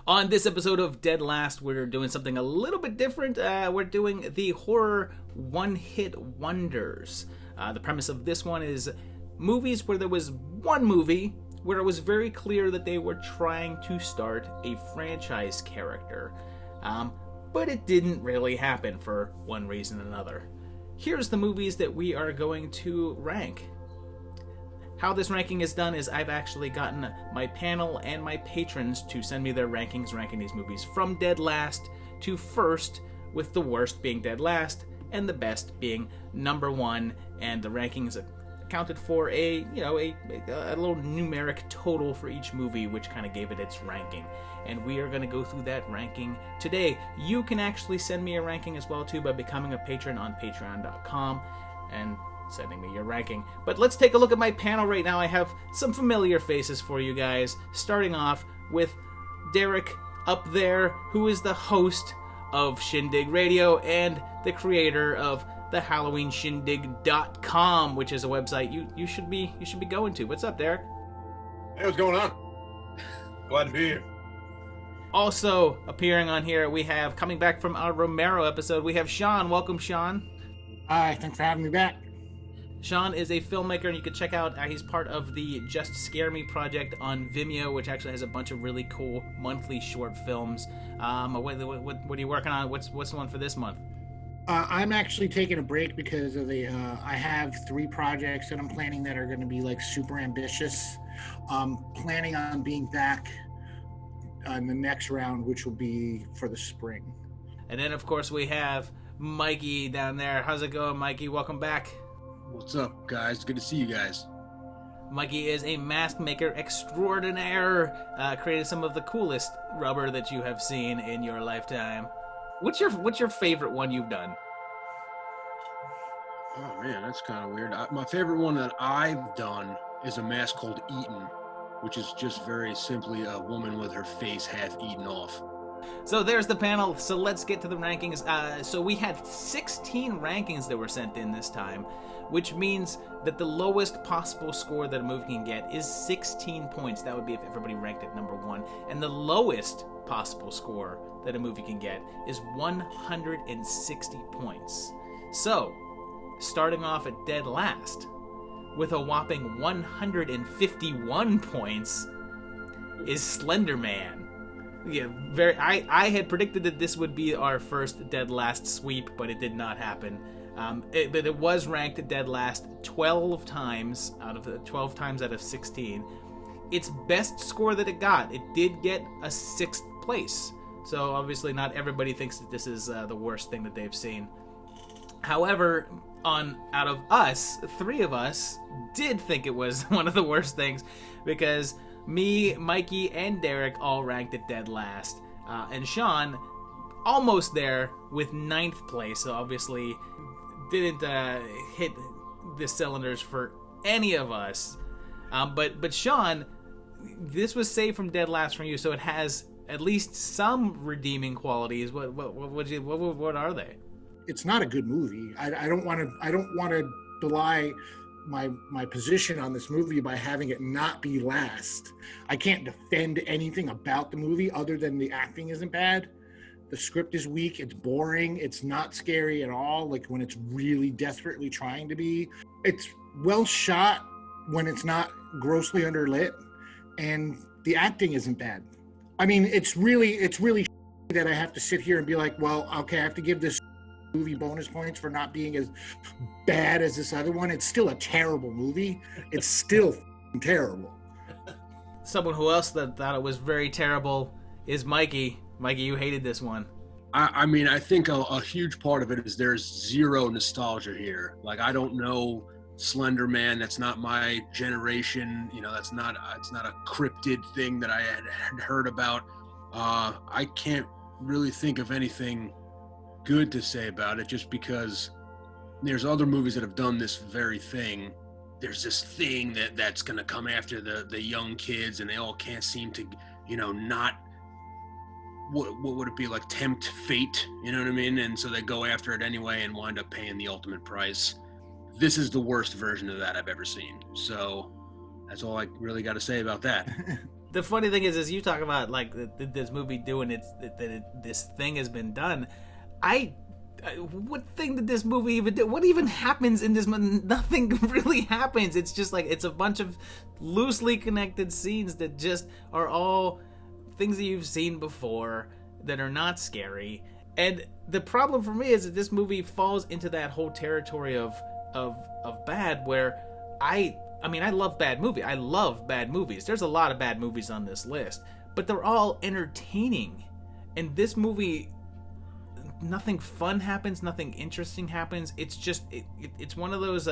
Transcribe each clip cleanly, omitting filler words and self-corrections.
On this episode of Dead Last, we're doing something a little bit different. We're doing the horror one-hit wonders. The premise of this one is movies where there was one movie where it was very clear that they were trying to start a franchise character. But it didn't really happen for one reason or another. Here's the movies that we are going to rank. How this ranking is done is I've actually gotten my panel and my patrons to send me their rankings, ranking these movies from dead last to first, with the worst being dead last and the best being number one. And the rankings accounted for a little numeric total for each movie, which kind of gave it its ranking. And we are going to go through that ranking today. You can actually send me a ranking as well too by becoming a patron on patreon.com and sending me your ranking. But let's take a look at my panel right now. I have some familiar faces for you guys, starting off with Derek up there, who is the host of Shindig Radio and the creator of the HalloweenShindig.com, which is a website you should be going to. What's up, Derek? Hey, what's going on? Glad to be here. Also appearing on here, we have, coming back from our Romero episode, we have Sean. Welcome, Sean. Hi, thanks for having me back. Sean is a filmmaker, and you can check out, he's part of the Just Scare Me project on Vimeo, which actually has a bunch of really cool monthly short films. What are you working on? What's the one for this month? I'm actually taking a break because of I have 3 projects that I'm planning that are going to be like super ambitious. Planning on being back on the next round, which will be for the spring. And then, of course, we have Mikey down there. How's it going, Mikey? Welcome back. What's up, guys? Good to see you guys. Mikey is a mask maker extraordinaire, created some of the coolest rubber that you have seen in your lifetime. What's your favorite one you've done? Oh man, that's kind of weird. My favorite one that I've done is a mask called Eaten, which is just very simply a woman with her face half eaten off. So there's the panel. So let's get to the rankings. So we had 16 rankings that were sent in this time, which means that the lowest possible score that a movie can get is 16 points. That would be if everybody ranked at number 1. And the lowest possible score that a movie can get is 160 points. So, starting off at dead last with a whopping 151 points is Slenderman. Yeah, I had predicted that this would be our first dead last sweep, but it did not happen. But it was ranked dead last 12 times out of 16. Its best score that it got, it did get a 6th place. So obviously not everybody thinks that this is the worst thing that they've seen. However, out of us, 3 of us did think it was one of the worst things, because me, Mikey, and Derek all ranked it dead last. And Sean, almost there with 9th place, so obviously didn't hit the cylinders for any of us. But Sean, this was saved from dead last from you, so it has at least some redeeming qualities. What are they? It's not a good movie. I don't want to belie my position on this movie by having it not be last. I can't defend anything about the movie other than the acting isn't bad. The script is weak. It's boring. It's not scary at all, like when it's really desperately trying to be. It's well shot when it's not grossly underlit, and the acting isn't bad. I mean, it's really that I have to sit here and be like, well, okay, I have to give this movie bonus points for not being as bad as this other one. It's still a terrible movie. It's still terrible. Someone who else that thought it was very terrible is Mikey. Mikey, you hated this one. I mean, I think a huge part of it is there's zero nostalgia here. Like, I don't know Slenderman. That's not my generation. You know, it's not a cryptid thing that I had heard about. I can't really think of anything good to say about it, just because there's other movies that have done this very thing. There's this thing that's going to come after the young kids, and they all can't seem to, not, what would it be, like, tempt fate, you know what I mean? And so they go after it anyway and wind up paying the ultimate price. This is the worst version of that I've ever seen. So that's all I really got to say about that. The funny thing is you talk about like this movie doing this thing has been done. What thing did this movie even do? What even happens in this movie? Nothing really happens. It's just like it's a bunch of loosely connected scenes that just are all things that you've seen before that are not scary. And the problem for me is that this movie falls into that whole territory of bad, where I mean, I love bad movies. I love bad movies. There's a lot of bad movies on this list, but they're all entertaining. And this movie, nothing fun happens, nothing interesting happens. It's just it's one of those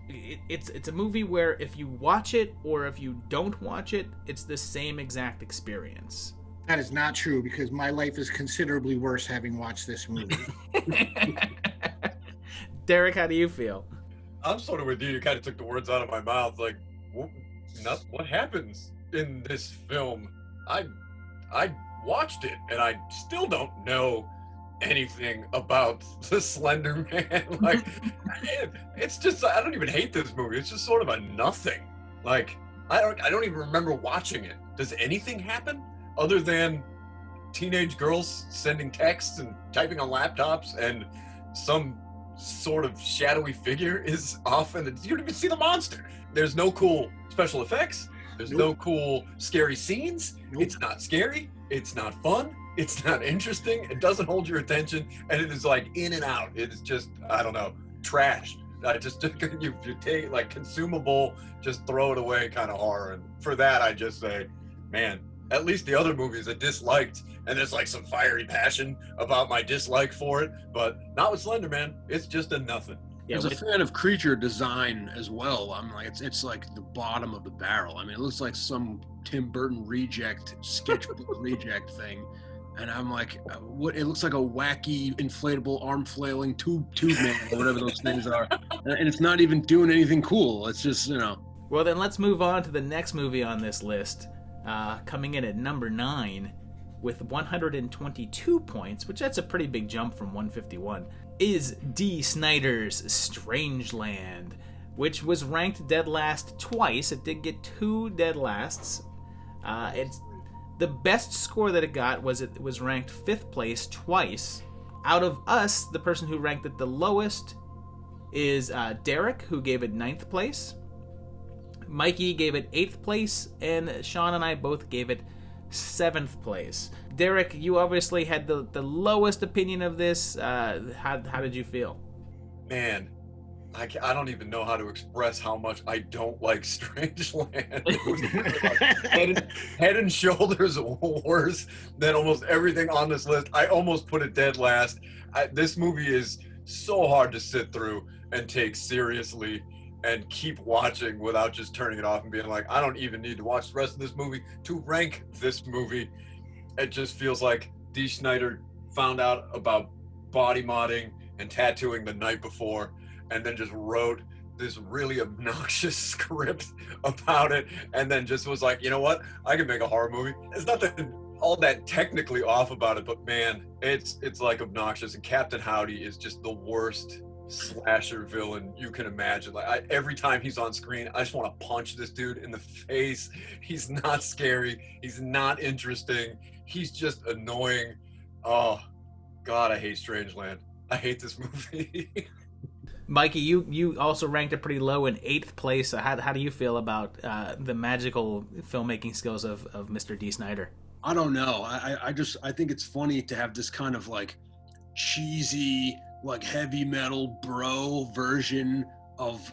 it's a movie where if you watch it or if you don't watch it, it's the same exact experience. That is not true, because my life is considerably worse having watched this movie. Derek, how do you feel? I'm sort of with you. You kind of took the words out of my mouth. Like, what happens in this film? I watched it, and I still don't know anything about the Slender Man. Like, it's just, I don't even hate this movie. It's just sort of a nothing. Like, I don't even remember watching it. Does anything happen other than teenage girls sending texts and typing on laptops, and some sort of shadowy figure is off, and you don't even see the monster? There's no cool special effects. There's no cool scary scenes. It's not scary. It's not fun. It's not interesting. It doesn't hold your attention, and it is like in and out. It is just, I don't know, trash. I just you take like consumable, just throw it away kind of horror. And for that, I just say, man, at least the other movies I disliked, and there's like some fiery passion about my dislike for it, but not with Slenderman. It's just a nothing. Yeah, as a fan of creature design as well, I'm like, it's like the bottom of the barrel. I mean, it looks like some Tim Burton sketchbook reject thing. And I'm like, what? It looks like a wacky inflatable arm flailing tube man or whatever those things are. And it's not even doing anything cool. It's just, Well, then let's move on to the next movie on this list. Coming in at number 9 with 122 points, which that's a pretty big jump from 151, is D. Snyder's Strangeland, which was ranked dead last twice. It did get 2 dead lasts. It's the best score that it got was it was ranked 5th place twice. Out of us, the person who ranked it the lowest is Derek, who gave it 9th place. Mikey gave it 8th place, and Sean and I both gave it 7th place. Derek, you obviously had the lowest opinion of this. How did you feel? Man, I don't even know how to express how much I don't like Strangeland. It was head and shoulders worse than almost everything on this list. I almost put it dead last. This movie is so hard to sit through and take seriously and keep watching without just turning it off and being like, I don't even need to watch the rest of this movie to rank this movie. It just feels like Dee Snider found out about body modding and tattooing the night before, and then just wrote this really obnoxious script about it, and then just was like, you know what? I can make a horror movie. It's not that all that technically off about it, but man, it's like obnoxious. And Captain Howdy is just the worst slasher villain you can imagine. Like every time he's on screen, I just want to punch this dude in the face. He's not scary. He's not interesting. He's just annoying. Oh God, I hate Strangeland. I hate this movie. Mikey, you also ranked it pretty low in 8th place. So how do you feel about the magical filmmaking skills of Mr. D. Snider? I don't know. I think it's funny to have this kind of like cheesy, like heavy metal bro version of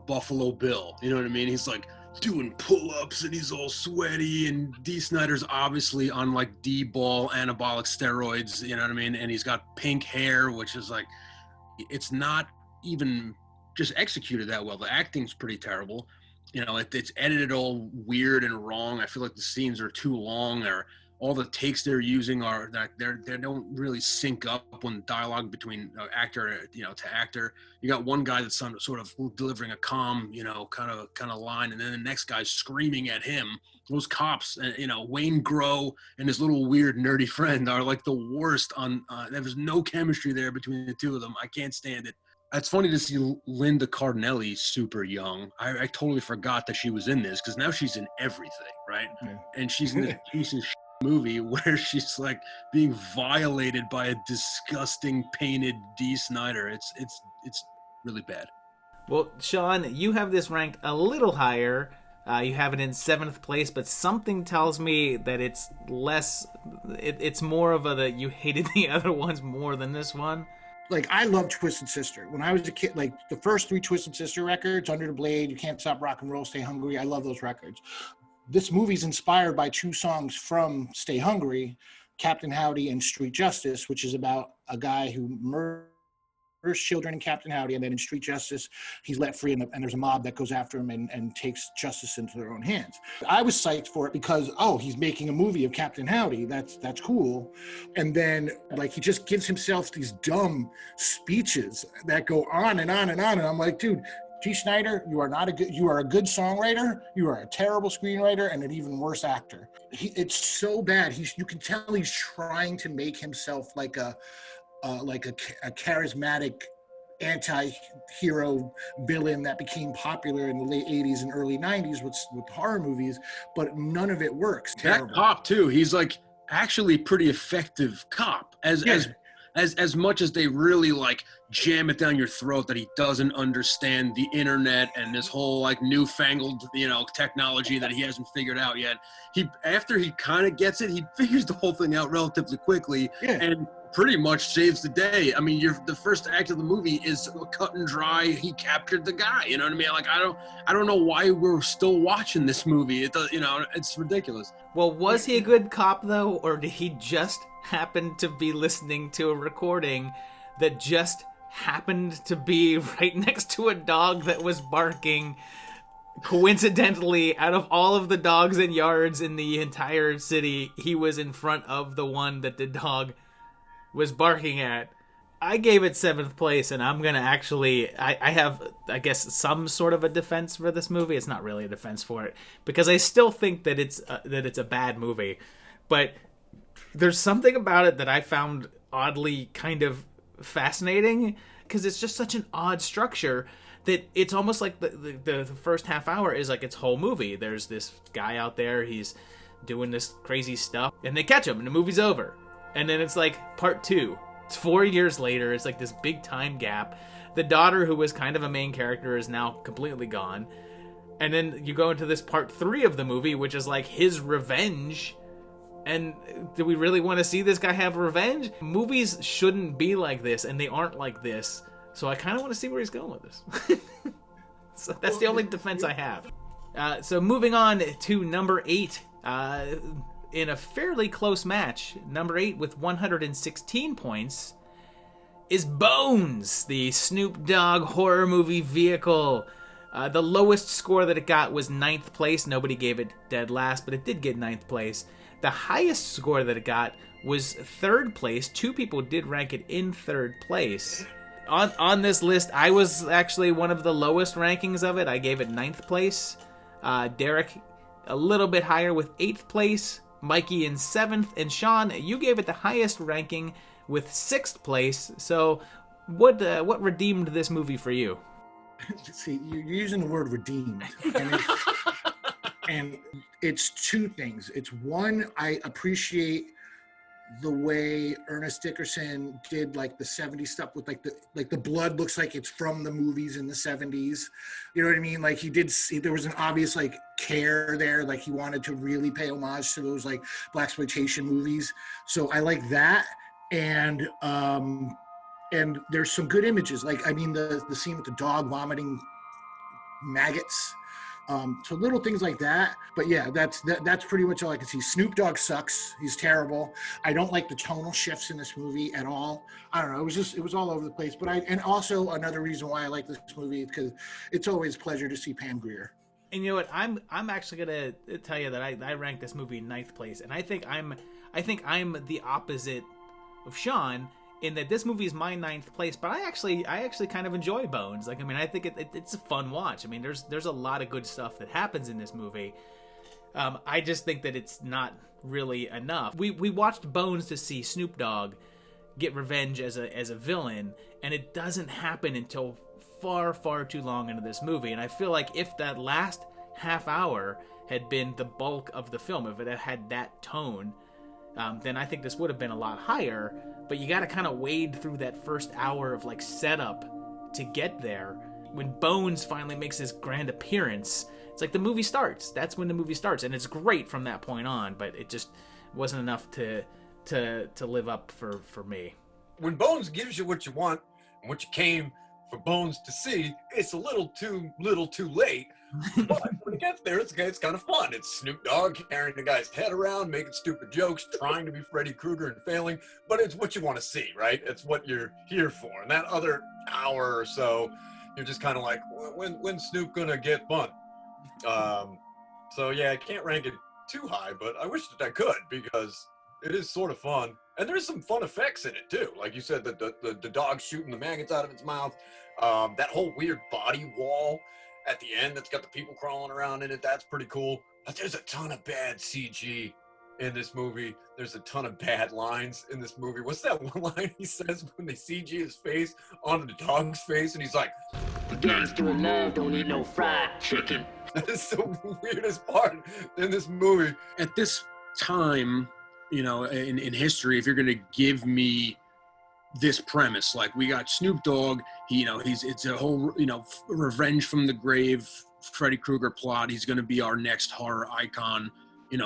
Buffalo Bill. You know what I mean? He's like doing pull-ups and he's all sweaty, and D. Snider's obviously on like D-ball anabolic steroids. You know what I mean? And he's got pink hair, which is like, it's not even just executed that well. The acting's pretty terrible. It's edited all weird and wrong. I feel like the scenes are too long, or all the takes they're using are that they don't really sync up when dialogue between actor to actor. You got one guy that's sort of delivering a calm kind of line, and then the next guy's screaming at him. Those cops, Wayne Grow and his little weird nerdy friend are like the worst on. There was no chemistry there between the two of them. I can't stand it. It's funny to see Linda Cardinelli super young. I totally forgot that she was in this because now she's in everything, right? Yeah. And she's in this piece of movie where she's like being violated by a disgusting painted D. Snyder. It's really bad. Well, Sean, you have this ranked a little higher. You have it in 7th place, but something tells me that it's less. It's more of a that you hated the other ones more than this one. Like, I love Twisted Sister. When I was a kid, like the first 3 Twisted Sister records, Under the Blade, You Can't Stop Rock and Roll, Stay Hungry, I love those records. This movie's inspired by 2 songs from Stay Hungry, Captain Howdy and Street Justice, which is about a guy who murders children in Captain Howdy, and then in Street Justice, he's let free, and there's a mob that goes after him and takes justice into their own hands. I was psyched for it because, oh, he's making a movie of Captain Howdy. That's cool. And then, like, he just gives himself these dumb speeches that go on and on and on. And I'm like, dude, G. Snyder, you are a good songwriter. You are a terrible screenwriter and an even worse actor. It's so bad. You can tell he's trying to make himself like a charismatic anti-hero villain that became popular in the late 80s and early 90s with horror movies, but none of it works. Terrible. That cop too, he's like actually pretty effective cop as much as they really like jam it down your throat that he doesn't understand the internet and this whole like newfangled, technology that he hasn't figured out yet. After he kind of gets it, he figures the whole thing out relatively quickly and pretty much saves the day. I mean, the first act of the movie is cut and dry. He captured the guy. You know what I mean? Like, I don't know why we're still watching this movie. It does, it's ridiculous. Well, was he a good cop though, or did he just happen to be listening to a recording that just happened to be right next to a dog that was barking? Coincidentally, out of all of the dogs and yards in the entire city, he was in front of the one that the dog was barking at. I gave it 7th place, and I'm gonna actually, I have, I guess, some sort of a defense for this movie. It's not really a defense for it, because I still think that it's a bad movie, but there's something about it that I found oddly kind of fascinating, because it's just such an odd structure that it's almost like the first half hour is like its whole movie. There's this guy out there, he's doing this crazy stuff, and they catch him, and the movie's over. And then it's like part 2. It's 4 years later. It's like this big time gap. The daughter, who was kind of a main character, is now completely gone. And then you go into this part 3 of the movie, which is like his revenge. And do we really want to see this guy have revenge? Movies shouldn't be like this, and they aren't like this. So I kind of want to see where he's going with this. So that's the only defense I have. So moving on to number 8. In a fairly close match, number 8 with 116 points is Bones, the Snoop Dogg horror movie vehicle. The lowest score that it got was 9th place. Nobody gave it dead last, but it did get 9th place. The highest score that it got was 3rd place. 2 people did rank it in 3rd place. On this list, I was actually one of the lowest rankings of it. I gave it 9th place. Derek, a little bit higher with 8th place. Mikey in 7th, and Sean, you gave it the highest ranking with 6th place. So what redeemed this movie for you? See, you're using the word redeemed. And it's 2 things. It's one, I appreciate the way Ernest Dickerson did like the 70s stuff with like the blood looks like it's from the movies in the 70s. You know what I mean? Like there was an obvious like care there. Like he wanted to really pay homage to those like blaxploitation movies. So I like that. And there's some good images. Like, I mean, the scene with the dog vomiting maggots. So little things like that, but yeah, that's pretty much all I can see. Snoop Dogg sucks. He's terrible. I don't like the tonal shifts in this movie at all. I don't know. It was all over the place. But and also another reason why I like this movie is because it's always a pleasure to see Pam Grier. And you know what? I'm actually gonna tell you that I ranked this movie 9th place, and I think I'm the opposite of Sean, in that this movie is my 9th place, but I actually kind of enjoy Bones. Like, I mean, I think it's a fun watch. I mean, there's a lot of good stuff that happens in this movie. I just think that it's not really enough. We watched Bones to see Snoop Dogg get revenge as a villain, and it doesn't happen until far too long into this movie. And I feel like if that last half hour had been the bulk of the film, if it had that tone, then I think this would have been a lot higher. But you got to kind of wade through that first hour of like setup to get there. When Bones finally makes his grand appearance, it's like the movie starts. That's when the movie starts, and it's great from that point on. But it just wasn't enough to live up for me. When Bones gives you what you want and what you came for Bones to see, it's a little too late. But when it gets there, it's kind of fun. It's Snoop Dogg carrying the guy's head around, making stupid jokes, trying to be Freddy Krueger and failing. But it's what you want to see, right? It's what you're here for. And that other hour or so, you're just kind of like, when's Snoop gonna get fun? So yeah, I can't rank it too high, but I wish that I could, because it is sort of fun. And there's some fun effects in it too. Like you said, the dog shooting the maggots out of its mouth. That whole weird body wall at the end that's got the people crawling around in it, that's pretty cool. But there's a ton of bad CG in this movie. There's a ton of bad lines in this movie. What's that one line he says when they CG his face onto the dog's face, and he's like, "The gangster in love don't eat no fried chicken." That is the weirdest part in this movie. At this time, in history, if you're going to give me this premise, like we got Snoop Dogg, it's a whole, revenge from the grave, Freddy Krueger plot. He's going to be our next horror icon,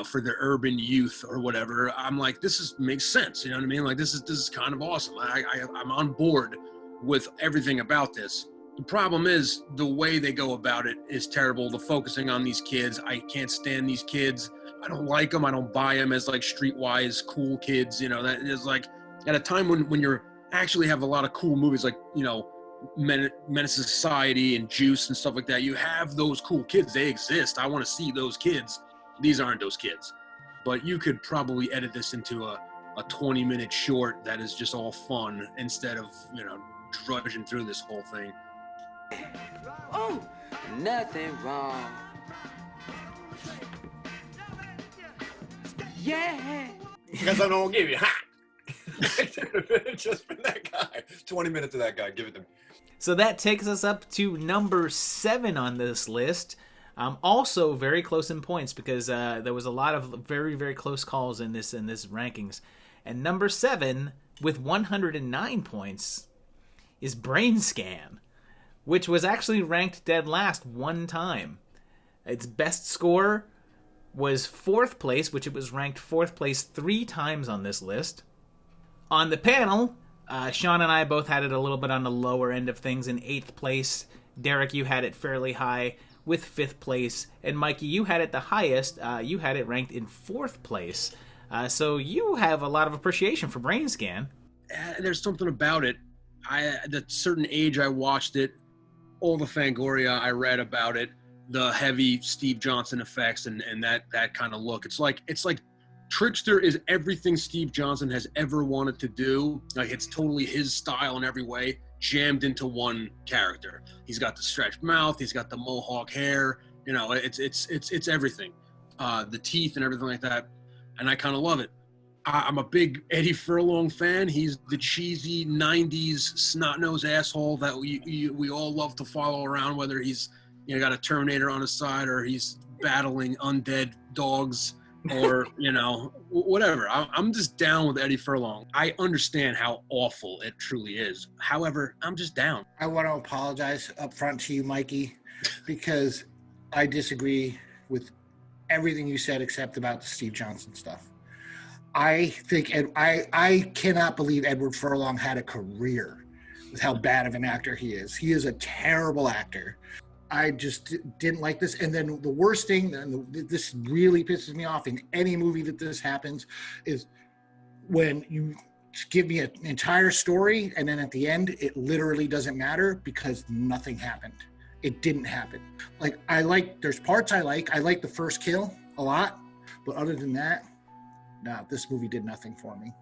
for the urban youth or whatever. I'm like, makes sense. You know what I mean? Like this is kind of awesome. I'm on board with everything about this. The problem is the way they go about it is terrible. The focusing on these kids. I can't stand these kids. I don't like them. I don't buy them as like streetwise cool kids. That is like at a time when you're actually have a lot of cool movies like, Menace to Society and Juice and stuff like that. You have those cool kids. They exist. I want to see those kids. These aren't those kids. But you could probably edit this into a 20-minute short that is just all fun instead of, drudging through this whole thing. Oh, nothing wrong. Yeah. Because I'm gonna give you hot. Just from that guy. 20 minutes of that guy. Give it to me. So that takes us up to number 7 on this list. Also very close in points, because there was a lot of very, very close calls in this rankings. And number 7, with 109 points, is Brain Scan, which was actually ranked dead last one time. Its best score was 4th place, which it was ranked 4th place 3 times on this list. On the panel, Sean and I both had it a little bit on the lower end of things in 8th place. Derek, you had it fairly high with 5th place. And Mikey, you had it the highest. You had it ranked in 4th place. So you have a lot of appreciation for Brain Scan. There's something about it. At a certain age, I watched it. All the Fangoria I read about it, the heavy Steve Johnson effects and that kind of look. It's like Trickster is everything Steve Johnson has ever wanted to do. Like it's totally his style in every way, jammed into one character. He's got the stretched mouth, he's got the mohawk hair. It's everything. The teeth and everything like that, and I kind of love it. I'm a big Eddie Furlong fan. He's the cheesy 90s snot-nosed asshole that we all love to follow around, whether he's got a Terminator on his side or he's battling undead dogs or, whatever. I'm just down with Eddie Furlong. I understand how awful it truly is. However, I'm just down. I want to apologize up front to you, Mikey, because I disagree with everything you said except about the Steve Johnson stuff. I think I cannot believe Edward Furlong had a career with how bad of an actor he is. He is a terrible actor. I just didn't like this. And then the worst thing, and this really pisses me off in any movie that this happens, is when you give me an entire story and then at the end it literally doesn't matter because nothing happened. It didn't happen. Like there's parts I like the first kill a lot, but other than that, no, this movie did nothing for me.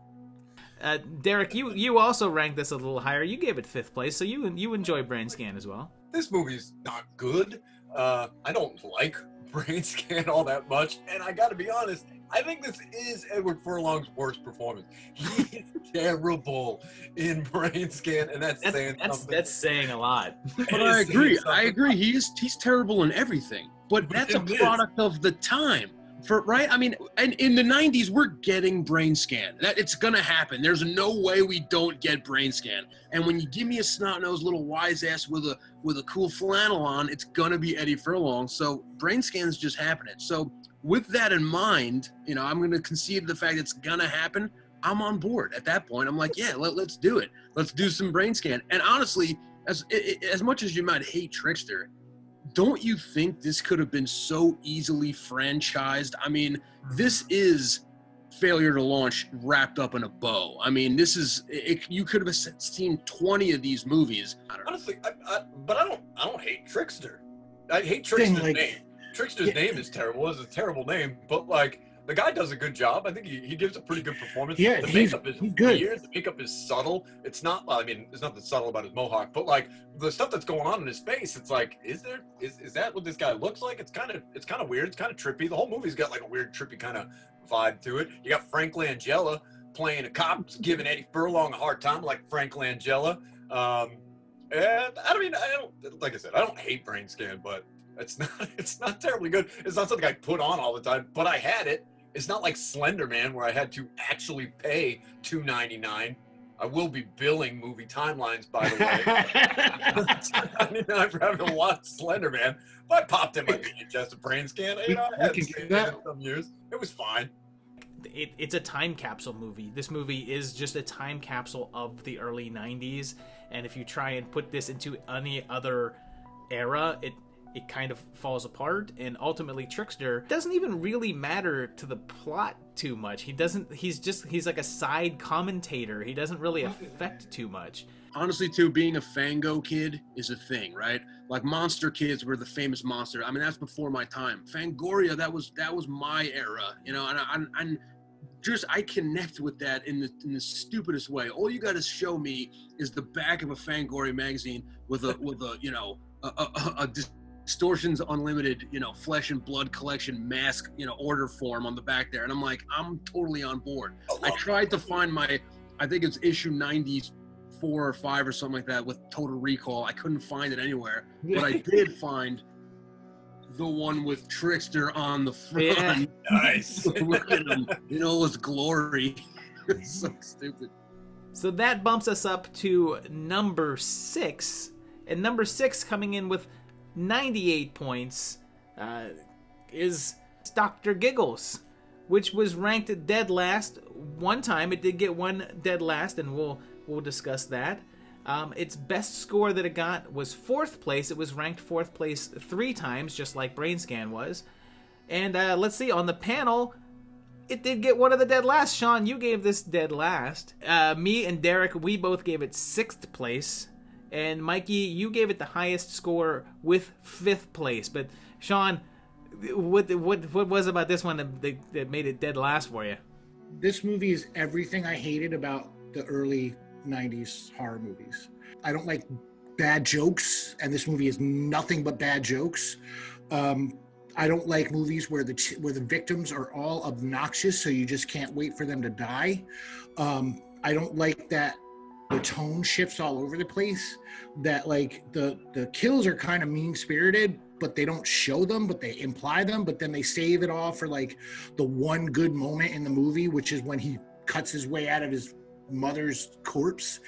Derek, you also ranked this a little higher. You gave it 5th place, so you enjoy Brain Scan as well. This movie's not good. I don't like Brain Scan all that much, and I got to be honest, I think this is Edward Furlong's worst performance. He is terrible in Brain Scan, and that's saying something. That's saying a lot. But I agree. He's terrible in everything. But that's a product of the time. Right? I mean, and in the 90s, we're getting Brain Scan. It's gonna happen. There's no way we don't get Brain Scan. And when you give me a snot-nosed little wise ass with a cool flannel on, it's gonna be Eddie Furlong. So Brain Scan's just happening. So with that in mind, I'm gonna concede the fact it's gonna happen. I'm on board at that point. I'm like, yeah, let's do it. Let's do some Brain Scan. And honestly, as much as you might hate Trickster, don't you think this could have been so easily franchised? I mean, this is failure to launch wrapped up in a bow. I mean, this is you could have seen 20 of these movies. Honestly, but I don't hate Trickster. I hate Trickster's name. Trickster's name is terrible. It's a terrible name, but like the guy does a good job. I think he gives a pretty good performance. Yeah, the makeup is weird. The makeup is subtle. It's not. Well, I mean, there's nothing subtle about his mohawk, but like the stuff that's going on in his face, it's like, is that what this guy looks like? It's kind of weird. It's kind of trippy. The whole movie's got like a weird, trippy kind of vibe to it. You got Frank Langella playing a cop, giving Eddie Furlong a hard time, like Frank Langella. And I don't like I said, I don't hate Brain Scan, but it's not terribly good. It's not something I put on all the time, but I had it. It's not like Slenderman where I had to actually pay $2.99. I will be billing movie timelines, by the way. $2.99 for having to watch Slenderman. But I popped in my VHS to Brain Scan. I hadn't seen that in some years. It was fine. It's a time capsule movie. This movie is just a time capsule of the early 90s. And if you try and put this into any other era, it kind of falls apart, and ultimately Trickster doesn't even really matter to the plot too much. He's like a side commentator. He doesn't really affect too much. Honestly, too, being a Fango kid is a thing, right? Like Monster Kids were the famous monster. I mean, that's before my time. Fangoria, that was my era, and I connect with that in the stupidest way. All you got to show me is the back of a Fangoria magazine with a Distortions Unlimited, Flesh and Blood collection mask, order form on the back there. And I'm like, I'm totally on board. I tried to find I think it's issue 94 or 5 or something like that with Total Recall. I couldn't find it anywhere, but I did find the one with Trickster on the front. Yeah. Nice. Look at him in all his glory. It's so stupid. So that bumps us up to number 6. And number 6 coming in with 98 points is Dr. Giggles, which was ranked dead last one time. It did get one dead last, and we'll discuss that. Its best score that it got was 4th place. It was ranked 4th place 3 times, just like Brain Scan was. And let's see, on the panel, it did get one of the dead last. Sean, you gave this dead last. Me and Derek, we both gave it 6th place. And Mikey, you gave it the highest score with 5th place. But Sean, what was about this one that made it dead last for you? This movie is everything I hated about the early 90s horror movies. I don't like bad jokes, and this movie is nothing but bad jokes. I don't like movies where the victims are all obnoxious, so you just can't wait for them to die. I don't like that the tone shifts all over the place, that like the kills are kind of mean-spirited, but they don't show them, but they imply them, but then they save it all for like the one good moment in the movie, which is when he cuts his way out of his mother's corpse.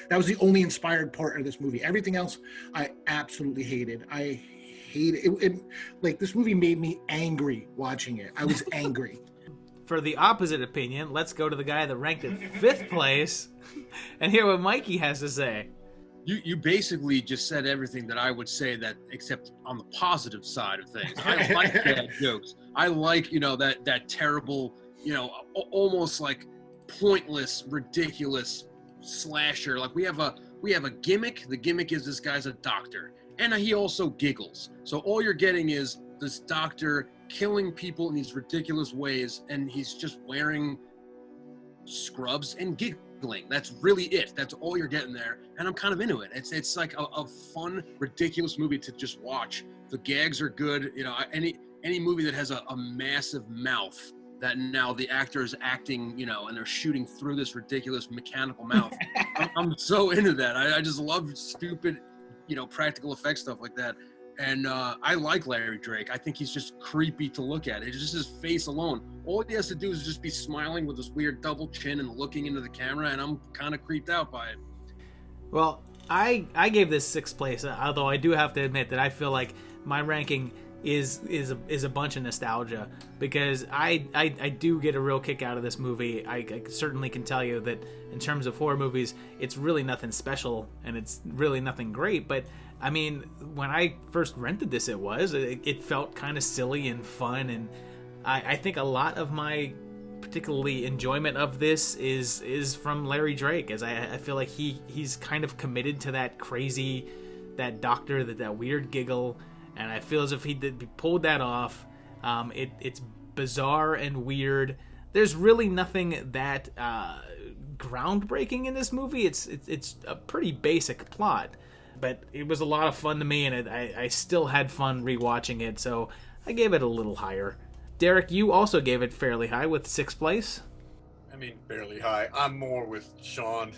That was the only inspired part of this movie. Everything else I absolutely hated. I hated it. Like, this movie made me angry watching it. I was angry. For the opposite opinion, let's go to the guy that ranked it 5th place and hear what Mikey has to say. You basically just said everything that I would say, that except on the positive side of things. I like bad jokes. I like, that terrible, almost like pointless, ridiculous slasher. Like we have a gimmick. The gimmick is this guy's a doctor, and he also giggles. So all you're getting is this doctor killing people in these ridiculous ways, and he's just wearing scrubs and giggling. That's really it. That's all you're getting there, and I'm kind of into it. It's like a fun, ridiculous movie to just watch. The gags are good. Any movie that has a massive mouth that now the actor is acting, and they're shooting through this ridiculous mechanical mouth. I'm so into that. I just love stupid, practical effects stuff like that. And I like Larry Drake. I think he's just creepy to look at. It's just his face alone. All he has to do is just be smiling with this weird double chin and looking into the camera, and I'm kind of creeped out by it. Well, I gave this 6th place, although I do have to admit that I feel like my ranking is a bunch of nostalgia, because I do get a real kick out of this movie. I certainly can tell you that in terms of horror movies, it's really nothing special and it's really nothing great, but I mean, when I first rented this, it felt kind of silly and fun, and I think a lot of my particularly enjoyment of this is from Larry Drake, as I feel like he's kind of committed to that crazy, that doctor, that weird giggle, and I feel as if he pulled that off. It's bizarre and weird. There's really nothing that groundbreaking in this movie. It's a pretty basic plot. But it was a lot of fun to me, and I still had fun rewatching it, so I gave it a little higher. Derek, you also gave it fairly high with 6th place. I mean, fairly high. I'm more with Sean.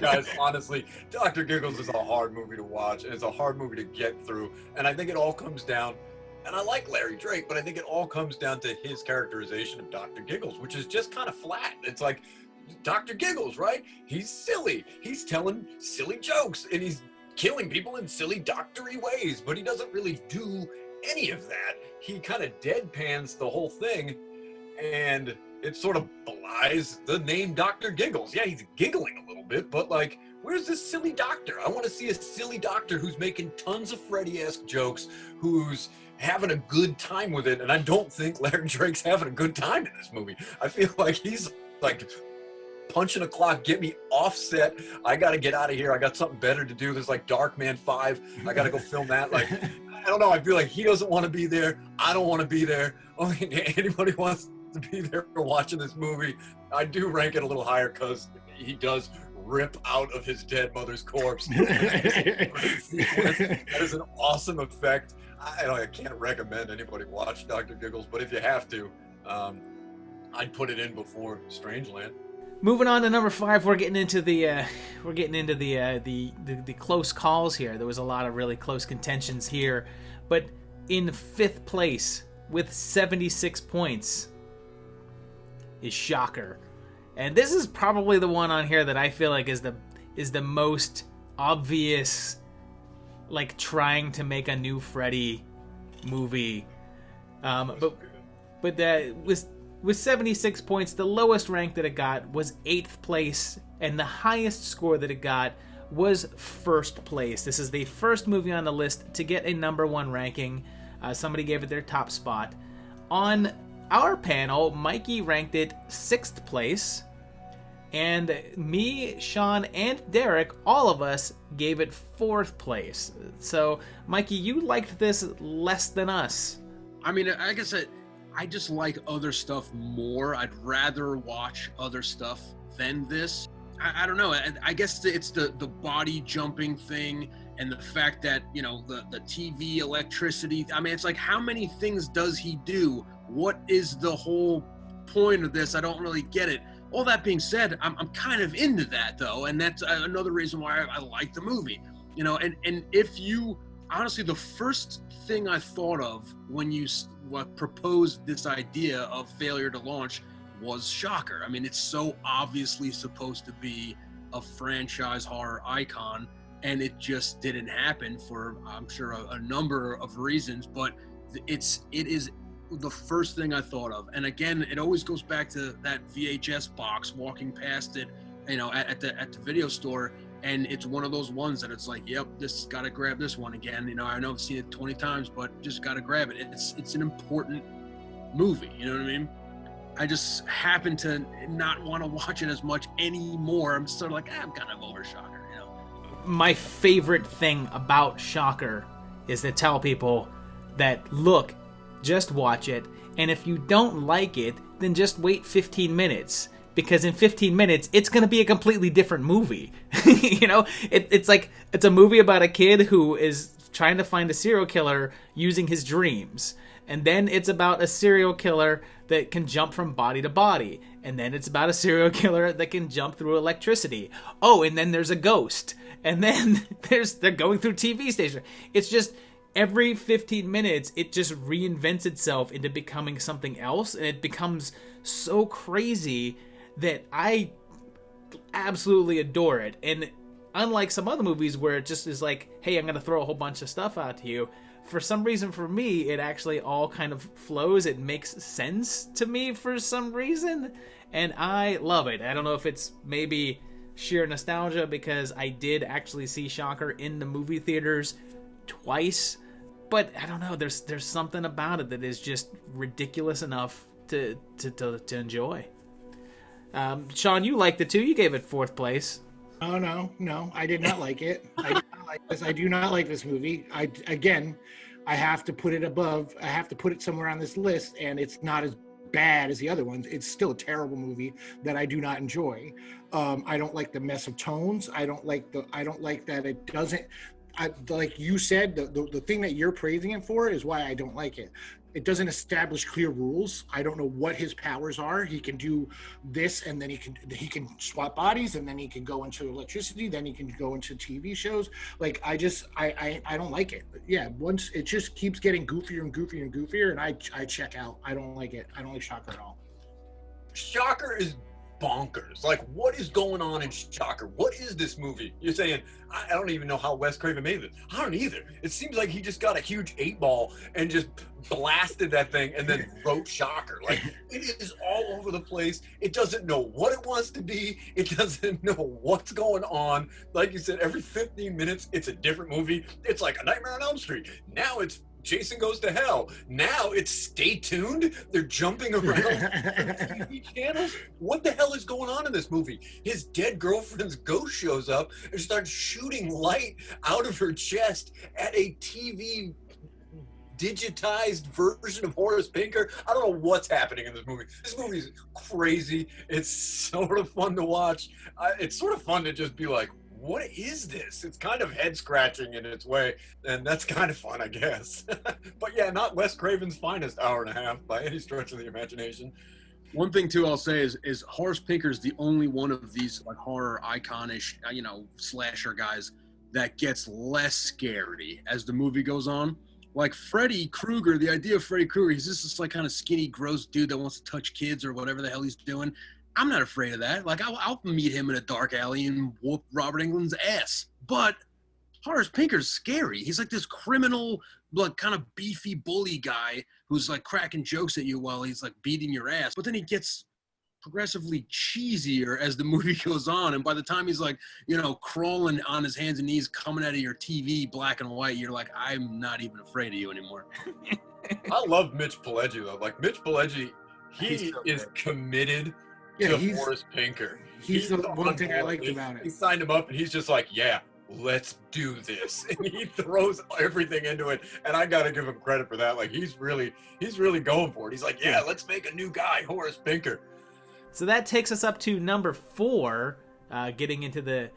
Guys, honestly, Dr. Giggles is a hard movie to watch, and it's a hard movie to get through, and I think it all comes down, and I like Larry Drake, but I think it all comes down to his characterization of Dr. Giggles, which is just kind of flat. It's like, Dr. Giggles, right? He's silly. He's telling silly jokes, and he's killing people in silly doctory ways, but he doesn't really do any of that. He kind of deadpans the whole thing, and it sort of belies the name Dr. Giggles. Yeah, he's giggling a little bit, but like, where's this silly doctor? I want to see a silly doctor who's making tons of Freddy-esque jokes, who's having a good time with it, and I don't think Larry Drake's having a good time in this movie. I feel like he's like punching a clock, get me offset. I got to get out of here. I got something better to do. There's like Darkman 5. I got to go film that. Like, I don't know. I feel like he doesn't want to be there. I don't want to be there. Only anybody wants to be there for watching this movie. I do rank it a little higher because he does rip out of his dead mother's corpse. That is an awesome effect. I can't recommend anybody watch Dr. Giggles, but if you have to, I'd put it in before Strangeland. Moving on to number 5, we're getting into the close calls here. There was a lot of really close contentions here, but in 5th place with 76 points is Shocker, and this is probably the one on here that I feel like is the most obvious, like trying to make a new Freddy movie, but that was. With 76 points, the lowest rank that it got was 8th place, and the highest score that it got was 1st place. This is the first movie on the list to get a number 1 ranking. Somebody gave it their top spot. On our panel, Mikey ranked it 6th place, and me, Sean, and Derek, all of us gave it 4th place. So, Mikey, you liked this less than us. I mean, like I said, I just like other stuff more. I'd rather watch other stuff than this. I don't know. I guess it's the body jumping thing and the fact that, the TV, electricity. I mean, it's like, how many things does he do? What is the whole point of this? I don't really get it. All that being said, I'm kind of into that, though. And that's another reason why I like the movie. And if you, honestly, the first thing I thought of when you proposed this idea of failure to launch was Shocker. I mean, it's so obviously supposed to be a franchise horror icon, and it just didn't happen for, I'm sure, a number of reasons, but it is the first thing I thought of. And again, it always goes back to that VHS box, walking past it, at the video store, and it's one of those ones that it's like, yep, this gotta grab this one again. I know I've seen it 20 times, but just gotta grab it. It's an important movie, you know what I mean? I just happen to not want to watch it as much anymore. I'm sort of like, I'm kind of over Shocker, My favorite thing about Shocker is to tell people that, look, just watch it, and if you don't like it, then just wait 15 minutes. Because in 15 minutes, it's going to be a completely different movie. It's like, it's a movie about a kid who is trying to find a serial killer using his dreams. And then it's about a serial killer that can jump from body to body. And then it's about a serial killer that can jump through electricity. Oh, and then there's a ghost. And then they're going through TV stations. It's just every 15 minutes, it just reinvents itself into becoming something else. And it becomes so crazy that I absolutely adore it. And unlike some other movies where it just is like, hey, I'm going to throw a whole bunch of stuff out to you, for some reason, for me, it actually all kind of flows. It makes sense to me for some reason, and I love it. I don't know if it's maybe sheer nostalgia, because I did actually see Shocker in the movie theaters twice, but I don't know. There's something about it that is just ridiculous enough to enjoy. Sean, you liked it too. You gave it 4th place. Oh, no, I did not like it. I did not like this. I do not like this movie. I have to put it above. I have to put it somewhere on this list, and it's not as bad as the other ones. It's still a terrible movie that I do not enjoy. I don't like the mess of tones. I don't like that it doesn't. Like you said, the thing that you're praising it for is why I don't like it. It doesn't establish clear rules. I don't know what his powers are. He can do this, and then he can swap bodies, and then he can go into electricity, then he can go into TV shows. Like I don't like it. Yeah, once it just keeps getting goofier and goofier and goofier, and I check out. I don't like it. I don't like Shocker at all. Shocker is bonkers. Like, what is going on in Shocker? What is this movie? You're saying, I don't even know how Wes Craven made it. I don't either. It seems like he just got a huge 8-ball and just blasted that thing and then wrote Shocker. Like, it is all over the place. It doesn't know what it wants to be. It doesn't know what's going on. Like you said, every 15 minutes, it's a different movie. It's like A Nightmare on Elm Street. Now it's Jason Goes to Hell. Now it's Stay Tuned. They're jumping around TV channels. What the hell is going on in this movie? His dead girlfriend's ghost shows up and starts shooting light out of her chest at a TV digitized version of Horace Pinker. I don't know what's happening in this movie. This movie is crazy. It's sort of fun to watch. It's sort of fun to just be like, what is this? It's kind of head scratching in its way, and that's kind of fun, I guess. But yeah, not Wes Craven's finest hour and a half by any stretch of the imagination. One thing too, I'll say is Horace Pinker's the only one of these like horror iconish, slasher guys that gets less scary as the movie goes on. Like Freddy Krueger, the idea of Freddy Krueger, he's just this like kind of skinny, gross dude that wants to touch kids or whatever the hell he's doing. I'm not afraid of that. Like, I'll meet him in a dark alley and whoop Robert Englund's ass. But Horace Pinker's scary. He's like this criminal, like kind of beefy bully guy who's like cracking jokes at you while he's like beating your ass. But then he gets progressively cheesier as the movie goes on. And by the time he's like, crawling on his hands and knees, coming out of your TV, black and white, you're like, I'm not even afraid of you anymore. I love Mitch Pileggi, though. Like, Mitch Pileggi, he is committed to Horace Pinker. He's the one thing I liked about it. He signed him up, and he's just like, yeah, let's do this. And he throws everything into it, and I got to give him credit for that. Like, he's really going for it. He's like, yeah, let's make a new guy, Horace Pinker. So that takes us up to number 4, getting into the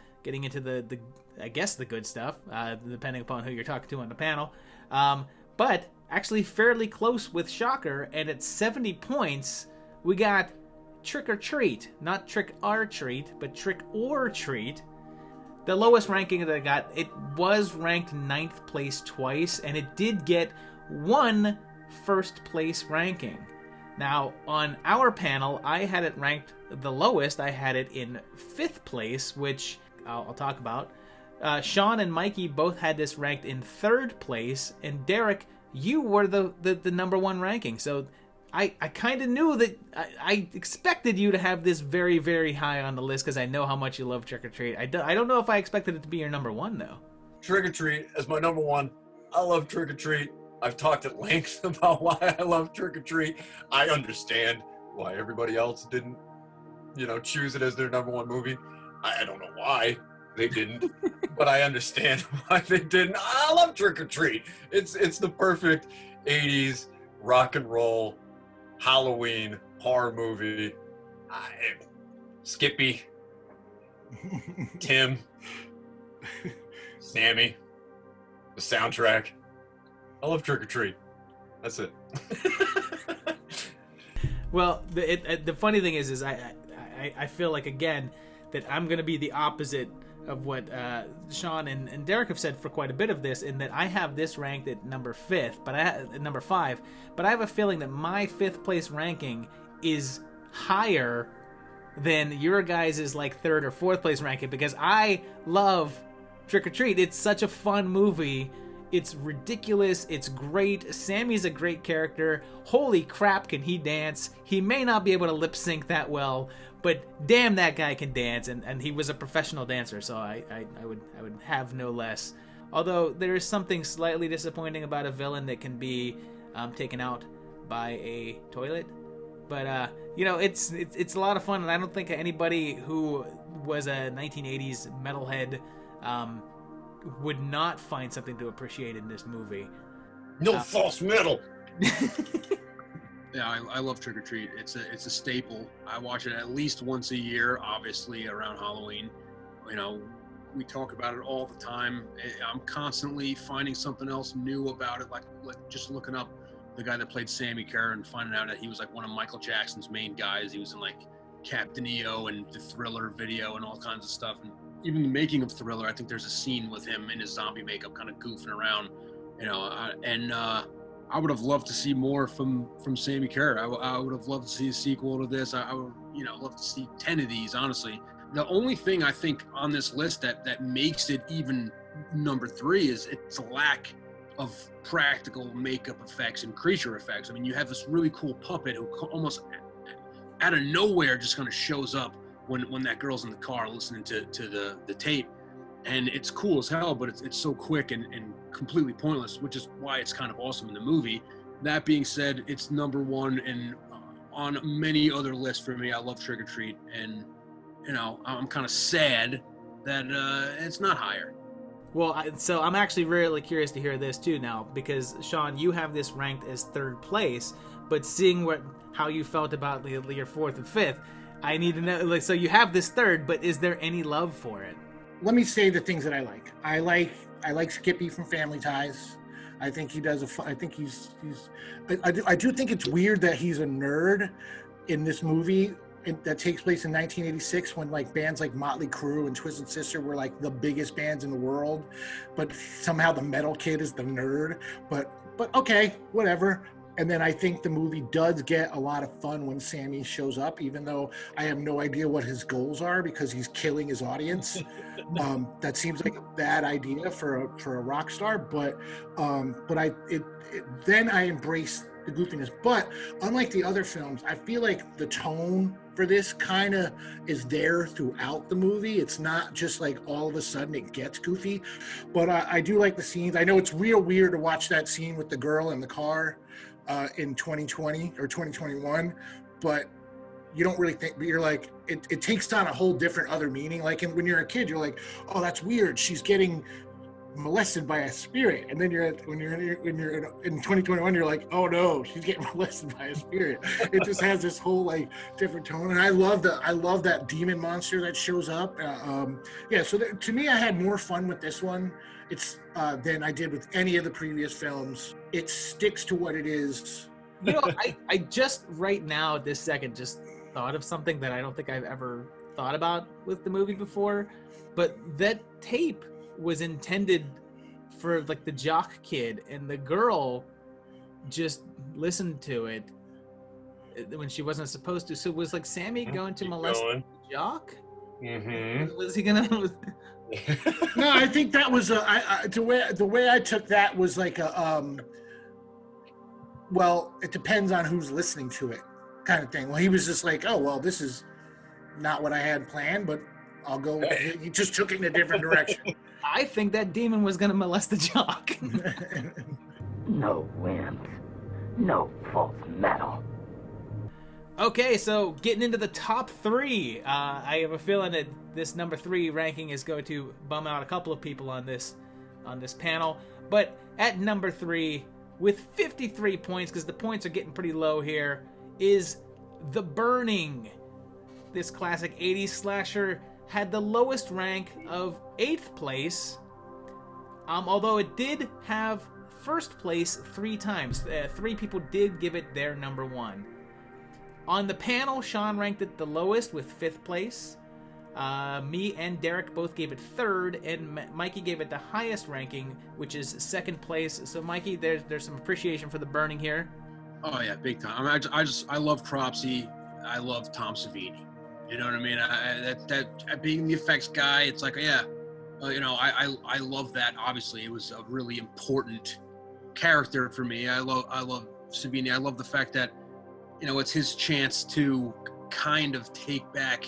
I guess the good stuff, depending upon who you're talking to on the panel. But actually fairly close with Shocker, and at 70 points, we got Trick or Treat. Not Trick or Treat, but Trick or Treat. The lowest ranking that I got, it was ranked 9th place twice, and it did get 1 first place ranking. Now, on our panel, I had it ranked the lowest. I had it in 5th place, which I'll talk about. Sean and Mikey both had this ranked in 3rd place, and Derek, you were the number 1 ranking. So I kind of knew that I expected you to have this very, very high on the list because I know how much you love Trick or Treat. I don't know if I expected it to be your number 1, though. Trick or Treat is my number 1. I love Trick or Treat. I've talked at length about why I love Trick or Treat. I understand why everybody else didn't, choose it as their number 1 movie. I don't know why they didn't, but I understand why they didn't. I love Trick or Treat. It's the perfect 80s rock and roll Halloween horror movie. Skippy, Tim, Sammy, the soundtrack. I love Trick or Treat. That's it. Well, the funny thing is I feel like, again, that I'm going to be the opposite of what Sean and Derek have said for quite a bit of this, in that I have this ranked at number 5, number 5, but I have a feeling that my 5th place ranking is higher than your guys' like 3rd or 4th place ranking, because I love Trick or Treat. It's such a fun movie. It's ridiculous. It's great. Sammy's a great character. Holy crap, can he dance? He may not be able to lip sync that well, but damn, that guy can dance, and he was a professional dancer, so I would have no less. Although there is something slightly disappointing about a villain that can be taken out by a toilet. But it's a lot of fun, and I don't think anybody who was a 1980s metalhead would not find something to appreciate in this movie. No false metal. Yeah, I love Trick or Treat. It's a staple. I watch it at least once a year, obviously around Halloween. You know, we talk about it all the time. I'm constantly finding something else new about it, like just looking up the guy that played Sammy Kerr and finding out that he was like one of Michael Jackson's main guys. He was in like Captain EO and the Thriller video and all kinds of stuff. And even the making of Thriller, I think there's a scene with him in his zombie makeup kind of goofing around, you know, I would have loved to see more from Sammy Kerr. I would have loved to see a sequel to this. I would, love to see 10 of these, honestly. The only thing I think on this list that makes it even number 3 is its lack of practical makeup effects and creature effects. I mean, you have this really cool puppet who almost out of nowhere just kind of shows up when that girl's in the car listening to the tape. And it's cool as hell, but it's so quick and completely pointless, which is why it's kind of awesome in the movie. That being said, it's number 1 and on many other lists for me. I love Trick or Treat, and I'm kind of sad that it's not higher. Well, so I'm actually really curious to hear this too now, because Sean, you have this ranked as 3rd place, but seeing how you felt about your 4th and 5th, I need to know. Like, so you have this 3rd, but is there any love for it? Let me say the things that I like. I like Skippy from Family Ties. I think he does I think I do think it's weird that he's a nerd in this movie that takes place in 1986, when like bands like Motley Crue and Twisted Sister were like the biggest bands in the world, but somehow the metal kid is the nerd. But okay, whatever. And then I think the movie does get a lot of fun when Sammy shows up, even though I have no idea what his goals are, because he's killing his audience. That seems like a bad idea for a rock star, but then I embrace the goofiness. But unlike the other films, I feel like the tone for this kind of is there throughout the movie. It's not just like all of a sudden it gets goofy, but I do like the scenes. I know it's real weird to watch that scene with the girl in the car in 2020 or 2021, but you don't really think, but you're like, it takes on a whole different other meaning. Like when you're a kid, you're like, oh, that's weird, she's getting molested by a spirit. And then when you're in 2021, you're like, oh no, she's getting molested by a spirit. It just has this whole like different tone. And I love that demon monster that shows up. So to me, I had more fun with this one than I did with any of the previous films. It sticks to what it is. I just right now at this second just thought of something that I don't think I've ever thought about with the movie before, but that tape was intended for like the jock kid, and the girl just listened to it when she wasn't supposed to. So was like Sammy going to molest the jock? Mm-hmm. Was he gonna? No, I think that was the way I took that was like well, it depends on who's listening to it, kind of thing. Well, he was just like, oh well, this is not what I had planned, but I'll go. He just took it in a different direction. I think that demon was gonna molest the jock. No wind, no false metal. Okay, so getting into the top 3, I have a feeling that this number 3 ranking is going to bum out a couple of people on this panel. But at number 3, with 53 points, because the points are getting pretty low here, is The Burning. This classic 80s slasher had the lowest rank of 8th place, although it did have first place 3 times. 3 people did give it their number 1. On the panel, Sean ranked it the lowest with 5th place. Me and Derek both gave it 3rd, and Mikey gave it the highest ranking, which is 2nd place. So, Mikey, there's some appreciation for The Burning here. Oh yeah, big time. I mean, I love Cropsey. I love Tom Savini. You know what I mean? That being the effects guy, it's like, yeah, I love that. Obviously, it was a really important character for me. I love Savini. I love the fact that, it's his chance to kind of take back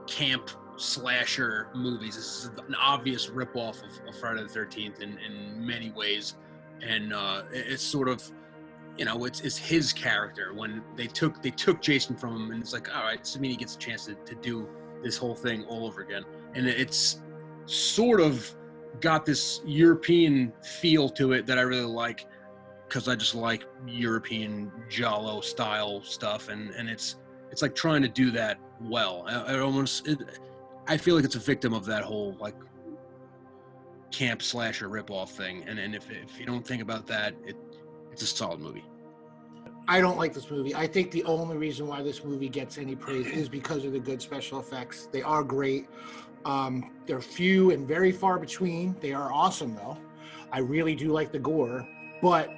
camp slasher movies. This is an obvious ripoff of Friday the 13th in many ways, and it's sort of, it's his character. When they took Jason from him, and it's like, all right, Savini gets a chance to do this whole thing all over again, and it's sort of got this European feel to it that I really like, because I just like European giallo style stuff, and it's like trying to do that well. I feel like it's a victim of that whole like camp slasher ripoff thing, and if you don't think about that, it's a solid movie. I don't like this movie. I think the only reason why this movie gets any praise is because of the good special effects. They are great. They're few and very far between. They are awesome, though. I really do like the gore. But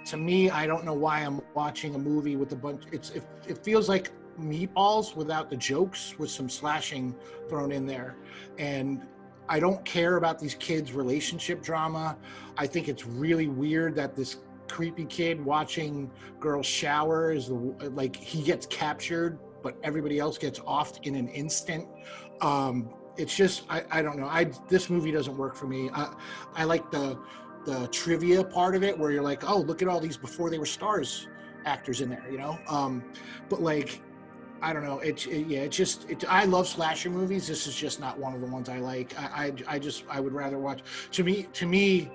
to me, I don't know why I'm watching a movie with a bunch. It feels like Meatballs without the jokes, with some slashing thrown in there. And I don't care about these kids' relationship drama. I think it's really weird that this creepy kid watching girls shower is like he gets captured, but everybody else gets offed in an instant. It's just I don't know. This movie doesn't work for me. I like the trivia part of it, where you're like, oh, look at all these before they were stars actors in there, but like, I don't know. I love slasher movies. This is just not one of the ones I like. I would rather watch. To me,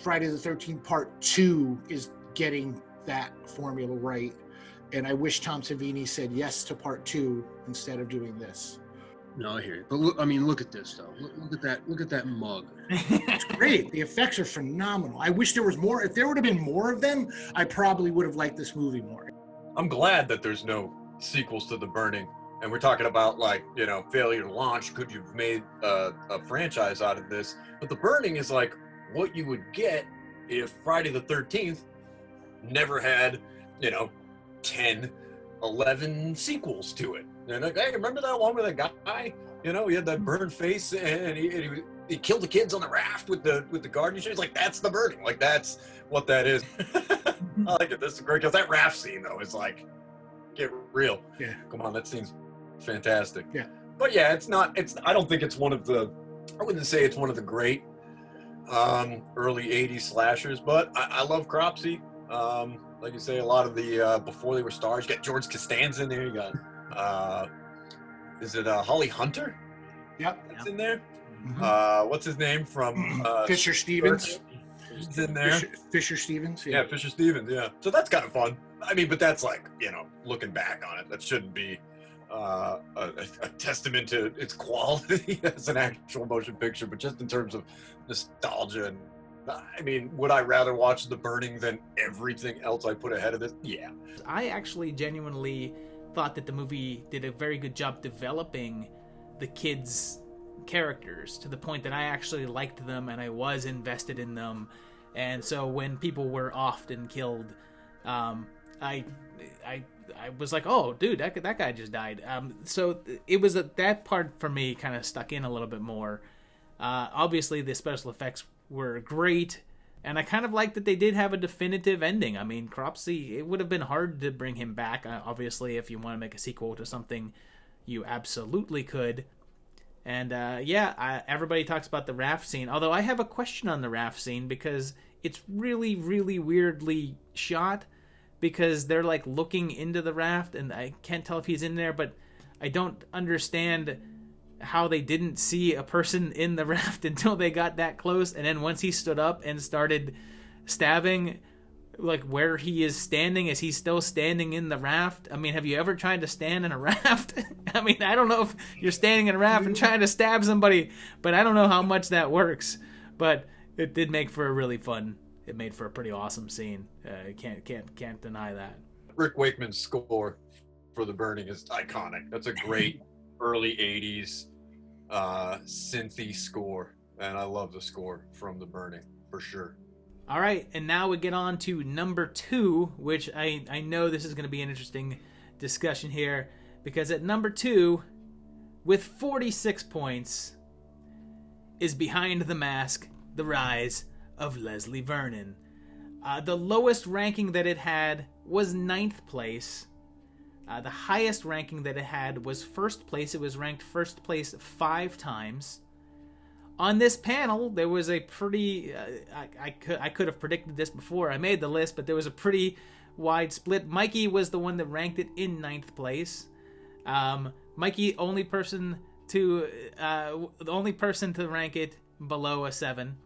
Friday the 13th Part 2 is getting that formula right, and I wish Tom Savini said yes to Part 2 instead of doing this. No, I hear you. But look at this though. Look at that mug. It's great. The effects are phenomenal. I wish there was more. If there would have been more of them, I probably would have liked this movie more. I'm glad that there's no sequels to The Burning, and we're talking about failure to launch. Could you've made a franchise out of this? But The Burning is like what you would get if Friday the 13th never had 10, 11 sequels to it. And like, hey, remember that one with that guy? He had that burned face, and he killed the kids on the raft with the garden. He's like, that's The Burning. Like, that's what that is. I like it. This is great, because that raft scene though is like, get real. Yeah. Come on, that scene's fantastic. Yeah. But yeah, I don't think it's I wouldn't say it's one of the great early 80s slashers, but I love Cropsey. Like you say, a lot of the before they were stars. You got George Costanza in there. You got is it Holly Hunter? Yep. That's in there. Mm-hmm. What's his name from Fisher Stevens? He's in there. Fisher Stevens. Yeah, Fisher Stevens. Yeah. So that's kind of fun. I mean, but that's like, looking back on it, that shouldn't be a testament to its quality as an actual motion picture, but just in terms of nostalgia. And I mean, would I rather watch The Burning than everything else I put ahead of this? Yeah. I actually genuinely thought that the movie did a very good job developing the kids' characters to the point that I actually liked them and I was invested in them. And so when people were offed and killed, I was like, oh, dude, that guy just died. So it was that part for me kind of stuck in a little bit more. Obviously, the special effects were great, and I kind of liked that they did have a definitive ending. I mean, Cropsey, it would have been hard to bring him back. Obviously, if you want to make a sequel to something, you absolutely could. And everybody talks about the raft scene, although I have a question on the raft scene because it's really, really weirdly shot, because they're like looking into the raft and I can't tell if he's in there, but I don't understand how they didn't see a person in the raft until they got that close. And then once he stood up and started stabbing, like where he is standing, is he still standing in the raft? I mean, have you ever tried to stand in a raft? I mean, I don't know if you're standing in a raft and trying to stab somebody, but I don't know how much that works. But it did make for a really fun it made for a pretty awesome scene. Can't deny that. Rick Wakeman's score for The Burning is iconic. That's a great early 80s synthy score, and I love the score from The Burning for sure. All right, and now we get on to number 2, which I know this is going to be an interesting discussion here, because at number 2, with 46 points, is Behind the Mask, The Rise of Leslie Vernon. The lowest ranking that it had was 9th place. The highest ranking that it had was 1st place. It was ranked 1st place 5 times. On this panel, there was a pretty... I could have predicted this before I made the list, but there was a pretty wide split. Mikey was the one that ranked it in 9th place. Mikey, the only person to rank it below a 7.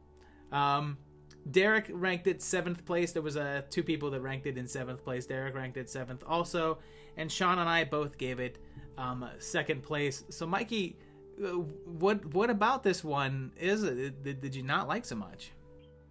Derek ranked it 7th place. There was 2 people that ranked it in 7th place. Derek ranked it 7th also, and Sean and I both gave it 2nd place. So Mikey, what about this one did you not like so much?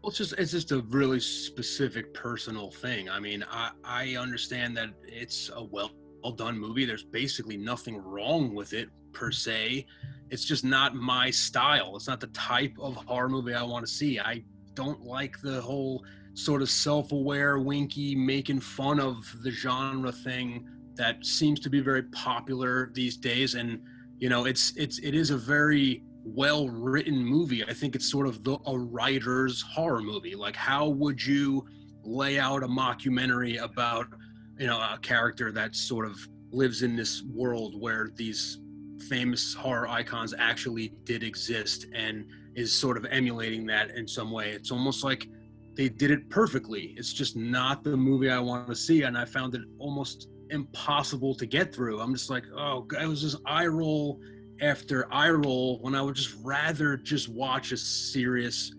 Well, it's just a really specific personal thing. I mean, I understand that it's a well done movie. There's basically nothing wrong with it per se. It's just not my style. It's not the type of horror movie I want to see. I don't like the whole sort of self-aware, winky, making fun of the genre thing that seems to be very popular these days. And you know, it is a very well-written movie. I think it's sort of a writer's horror movie. Like, how would you lay out a mockumentary about, you know, a character that sort of lives in this world where these famous horror icons actually did exist and is sort of emulating that in some way? It's almost like they did it perfectly. It's just not the movie I want to see, and I found it almost impossible to get through. I'm just like, oh, it was just eye roll after eye roll when I would just rather just watch a serious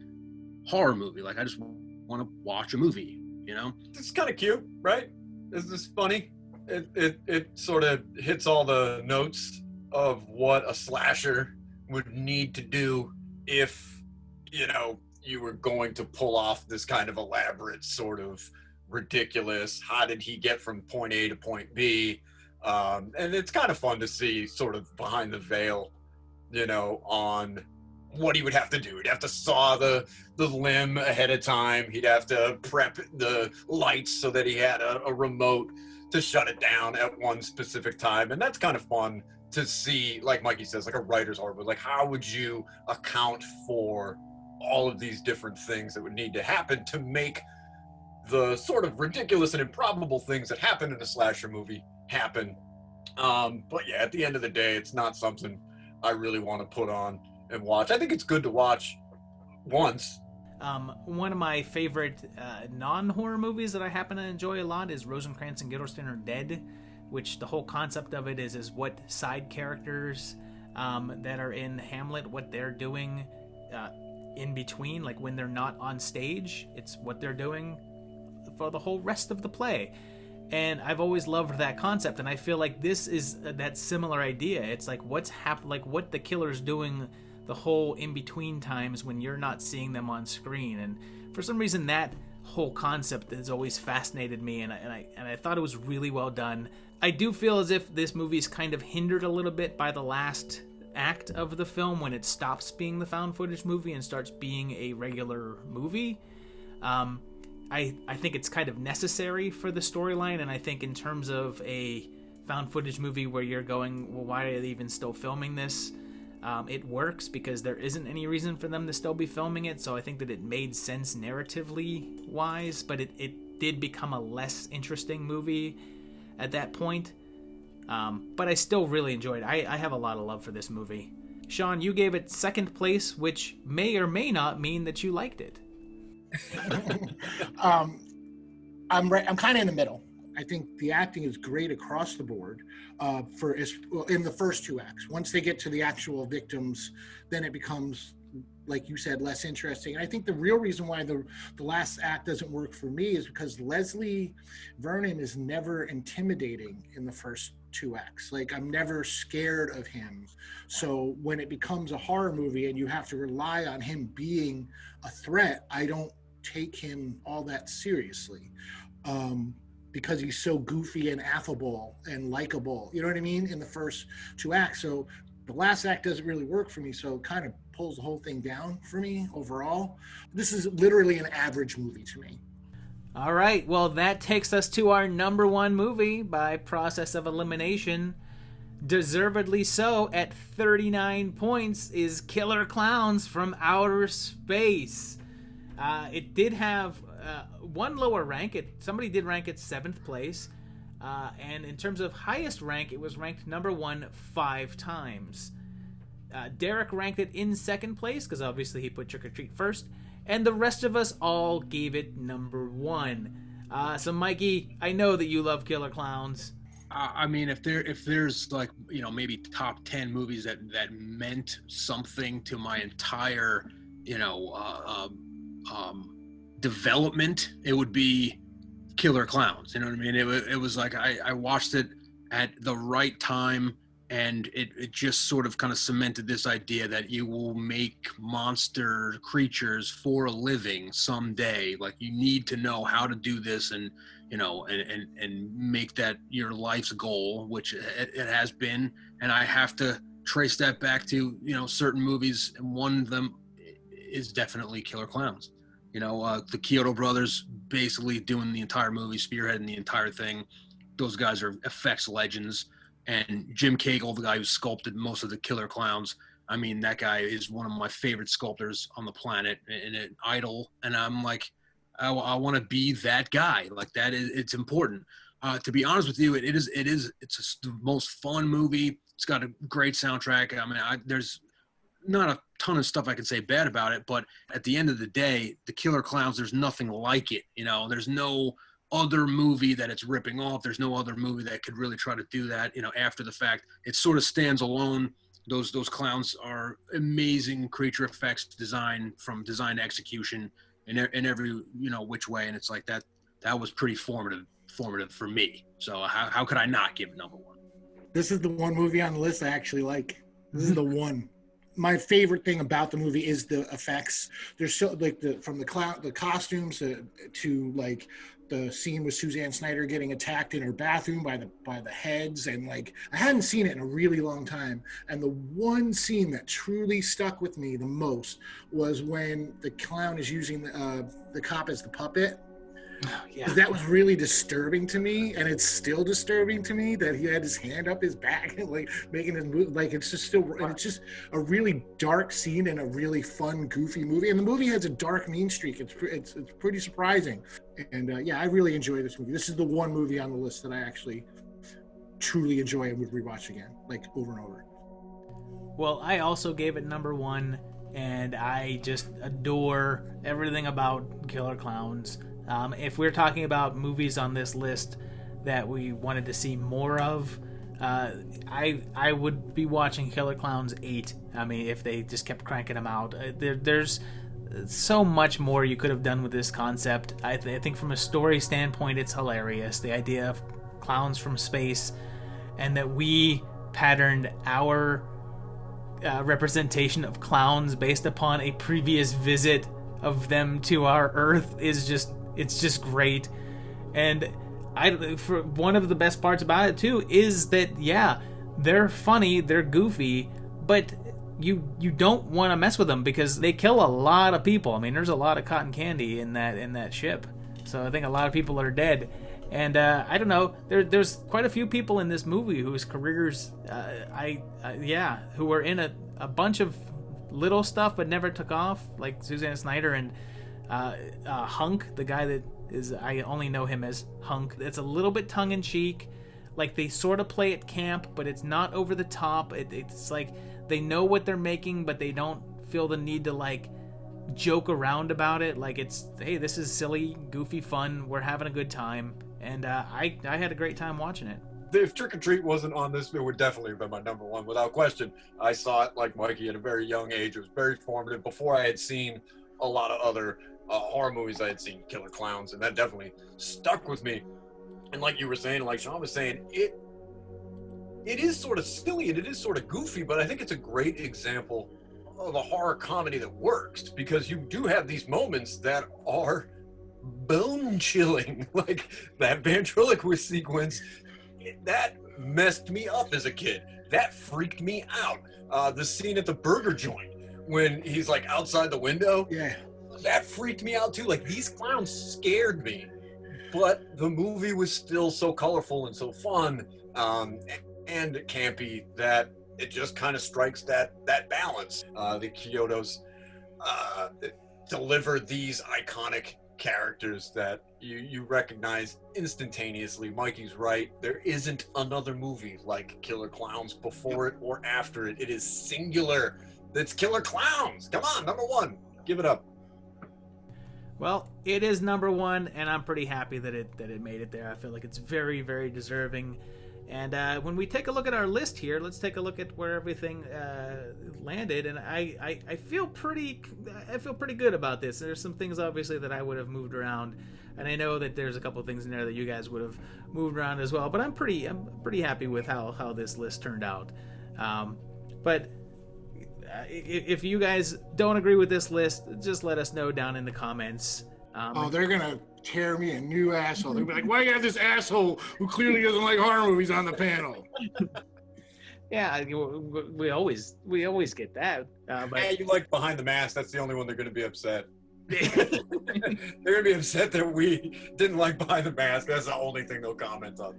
horror movie. Like, I just want to watch a movie, you know? It's kind of cute, right? Is this funny? It sort of hits all the notes of what a slasher would need to do if, you know, you were going to pull off this kind of elaborate sort of ridiculous, how did he get from point A to point B? And it's kind of fun to see sort of behind the veil, you know, on what he would have to do. He'd have to saw the limb ahead of time. He'd have to prep the lights so that he had a remote to shut it down at one specific time. And that's kind of fun to see, like Mikey says, like a writer's horror, but like, how would you account for all of these different things that would need to happen to make the sort of ridiculous and improbable things that happen in a slasher movie happen? But yeah, at the end of the day, it's not something I really want to put on and watch. I think it's good to watch once. One of my favorite non-horror movies that I happen to enjoy a lot is Rosencrantz and Guildenstern Are Dead, which the whole concept of it is what side characters that are in Hamlet, what they're doing in between, like when they're not on stage, it's what they're doing for the whole rest of the play. And I've always loved that concept, and I feel like this is that similar idea. It's like what's like what the killer's doing the whole in-between times when you're not seeing them on screen. And for some reason that whole concept has always fascinated me, and I thought it was really well done. I do feel as if this movie's kind of hindered a little bit by the last act of the film when it stops being the found footage movie and starts being a regular movie. I think it's kind of necessary for the storyline, and I think in terms of a found footage movie where you're going, well, why are they even still filming this? It works because there isn't any reason for them to still be filming it, so I think that it made sense narratively wise, but it did become a less interesting movie at that point. But I still really enjoyed it. I have a lot of love for this movie. Sean, you gave it 2nd place, which may or may not mean that you liked it. I'm kind of in the middle. I think the acting is great across the board in the first 2 acts. Once they get to the actual victims, then it becomes, like you said, less interesting. And I think the real reason why the last act doesn't work for me is because Leslie Vernon is never intimidating in the first 2 acts. Like, I'm never scared of him. So when it becomes a horror movie and you have to rely on him being a threat, I don't take him all that seriously, because he's so goofy and affable and likable. You know what I mean? In the first two acts. So the last act doesn't really work for me. So it kind of pulls the whole thing down for me overall. This is literally an average movie to me. All right, well, that takes us to our number one movie by process of elimination. Deservedly so, at 39 points, is Killer Klowns from Outer Space. It did have one lower rank. Somebody did rank it 7th place. And in terms of highest rank, it was ranked number 1 5 times. Derek ranked it in 2nd place, because obviously he put Trick or Treat first. And the rest of us all gave it number 1. So Mikey, I know that you love Killer Klowns. I mean, if there's like, you know, maybe top 10 movies that meant something to my entire, you know, development, it would be Killer Klowns. You know what I mean? It was like I watched it at the right time, and it just sort of kind of cemented this idea that you will make monster creatures for a living someday. Like, you need to know how to do this, and you know, and make that your life's goal, which it has been. And I have to trace that back to, you know, certain movies, and one of them is definitely Killer Klowns. You know, the Kyoto brothers basically doing the entire movie, spearheading the entire thing. Those guys are effects legends. And Jim Cagle, the guy who sculpted most of the Killer Klowns, I mean, that guy is one of my favorite sculptors on the planet, and an idol. And I'm like, I want to be that guy. Like, that is, it's important. To be honest with you, it's the most fun movie. It's got a great soundtrack. I mean, there's not a ton of stuff I can say bad about it, but at the end of the day, the Killer Klowns, there's nothing like it. You know, there's no other movie that it's ripping off. There's no other movie that could really try to do that, you know, after the fact. It sort of stands alone. Those clowns are amazing creature effects design, from design to execution in every, you know, which way. And it's like that was pretty formative for me. So how could I not give it number 1? This is the one movie on the list I actually like. This is the one. My favorite thing about the movie is the effects. There's so, like, from the costumes to like the scene with Suzanne Snyder getting attacked in her bathroom by the heads, and like, I hadn't seen it in a really long time. And the one scene that truly stuck with me the most was when the clown is using the cop as the puppet. Oh, yeah. That was really disturbing to me, and it's still disturbing to me that he had his hand up his back and like making his move. Like, it's just still, and it's just a really dark scene and a really fun, goofy movie. And the movie has a dark, mean streak. It's pretty surprising. And yeah, I really enjoy this movie. This is the one movie on the list that I actually truly enjoy and would rewatch again, like, over and over. Well, I also gave it number 1, and I just adore everything about Killer Klowns. If we're talking about movies on this list that we wanted to see more of, I would be watching Killer Klowns 8. I mean, if they just kept cranking them out. There's so much more you could have done with this concept. I think from a story standpoint, it's hilarious. The idea of clowns from space, and that we patterned our representation of clowns based upon a previous visit of them to our Earth is just great. And for one of the best parts about it too is that, yeah, they're funny, they're goofy, but you don't want to mess with them because they kill a lot of people. I mean, there's a lot of cotton candy in that ship, so I think a lot of people are dead. And I don't know, there's quite a few people in this movie whose careers who were in a bunch of little stuff but never took off, like Suzanne Snyder and Hunk, the guy that is, I only know him as Hunk. It's a little bit tongue-in-cheek. Like, they sort of play at camp, but it's not over the top. It's like they know what they're making, but they don't feel the need to, like, joke around about it. Like, it's, hey, this is silly, goofy fun. We're having a good time. And I had a great time watching it. If Trick or Treat wasn't on this, it would definitely have been my number 1, without question. I saw it, like Mikey, at a very young age. It was very formative. Before I had seen a lot of other horror movies, I had seen Killer Klowns, and that definitely stuck with me. And like you were saying, like Sean was saying, it is sort of silly and it is sort of goofy, but I think it's a great example of a horror comedy that works, because you do have these moments that are bone chilling, like that ventriloquist sequence. That messed me up as a kid. That freaked me out. The scene at the burger joint when he's like outside the window. Yeah. That freaked me out too. Like, these clowns scared me, but the movie was still so colorful and so fun, and campy, that it just kind of strikes that balance. The Kyotos deliver these iconic characters that you recognize instantaneously. Mikey's right. There isn't another movie like Killer Klowns before it or after it. It is singular. That's Killer Klowns. Come on, number one. Give it up. Well, it is number one, and I'm pretty happy that it made it there. I feel like it's very, very deserving. And when we take a look at our list here, let's take a look at where everything landed. And I feel pretty good about this. There's some things obviously that I would have moved around, and I know that there's a couple things in there that you guys would have moved around as well. But I'm pretty happy with how this list turned out. But if you guys don't agree with this list, just let us know down in the comments. They're gonna tear me a new asshole. They'll be like, "Why you have this asshole who clearly doesn't like horror movies on the panel?" Yeah, we always get that. But Hey, you like Behind the Mask? That's the only one they're going to be upset. They're going to be upset that we didn't like Behind the Mask. That's the only thing they'll comment on.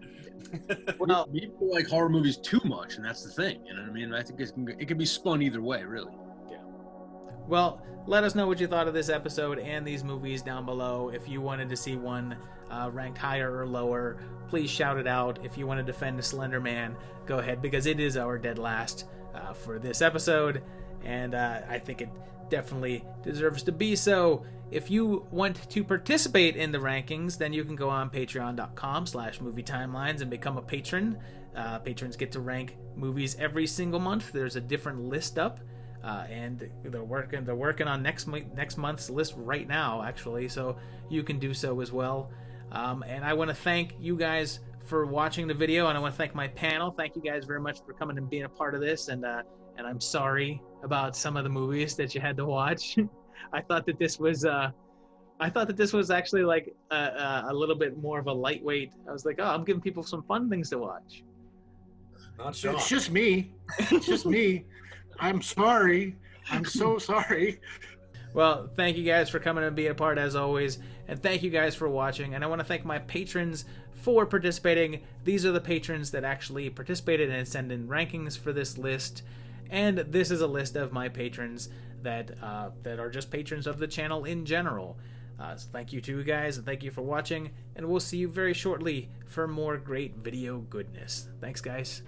Well, people like horror movies too much, and that's the thing. You know what I mean? I think it can be spun either way, really. Well, let us know what you thought of this episode and these movies down below. If you wanted to see one ranked higher or lower, please shout it out. If you want to defend Slenderman, go ahead, because it is our dead last for this episode, and I think it definitely deserves to be so. If you want to participate in the rankings, then you can go on patreon.com/movietimelines and become a patron. Patrons get to rank movies every single month. There's a different list up. And they're working on next month's list right now, actually, so you can do so as well. And I want to thank you guys for watching the video, and I want to thank my panel. Thank you guys very much for coming and being a part of this. And I'm sorry about some of the movies that you had to watch. I thought that this was actually like a little bit more of a lightweight. I was like, oh, I'm giving people some fun things to watch. Not sure. It's just me. It's just me. I'm sorry. I'm so sorry. Well, thank you guys for coming and being a part as always, and thank you guys for watching. And I want to thank my patrons for participating. These are the patrons that actually participated and sent in rankings for this list. And this is a list of my patrons that are just patrons of the channel in general. So thank you to you guys, and thank you for watching. And we'll see you very shortly for more great video goodness. Thanks, guys.